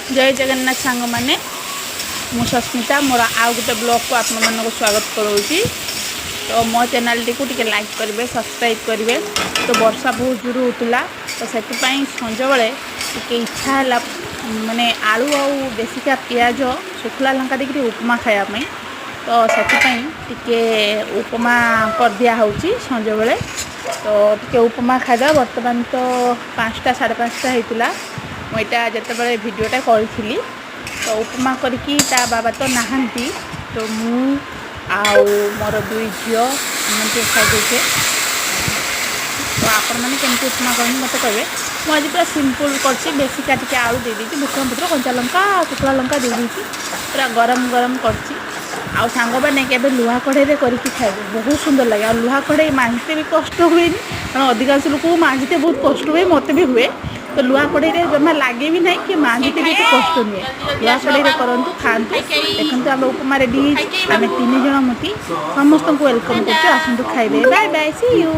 जय जगन्नाथ सांग मैंने मु सस्मिता मोर आउ गोटे ब्लॉग को आपण मानक स्वागत करोची। तो मो चैनल टी को टिके लाइक करेंगे सब्सक्राइब करेंगे। तो वर्षा बहुत जोर होता तो से संज बेले टे इच्छा है माने आलू आउ बेसिका पियाज शुखला लंका देकर उपमा खायापी। तो से उपमा कर दिया संज बेले तो टे उपमा खादा। बर्तमान तो 5टा 5:30 होता मुझा जिते भिडटा करी तो उपमा करके ता बाबा तो नहांती तो मु आउ मोर 2 झील एमती खाईदे। तो आपण मैंने केमती उपमा कर मत कहे। मुझे पूरा सिंपल कर बेसी काटिके आलू दे दी भुसंग पत्र कंचा लंका शुखला लंका दे दी पूरा गरम गरम कर सांग मैंने लुहा कढ़ई करके खाए बहुत सुंदर लगे। और लुहा कढ़ई मांजते भी कष्ट हुए कारण अधिकांश लोक मांजते बहुत कष्ट हुए मत भी हुए। तो लुहा कढ़ई जमा लगे भी ना कि मांजते भी कष्ट नुहे। लुहा कढ़ई करूँ खातु देखते आम उपमा रेडी आम 3 जन मती समस्त को वेलकम कर खाइबे। Bye bye see you.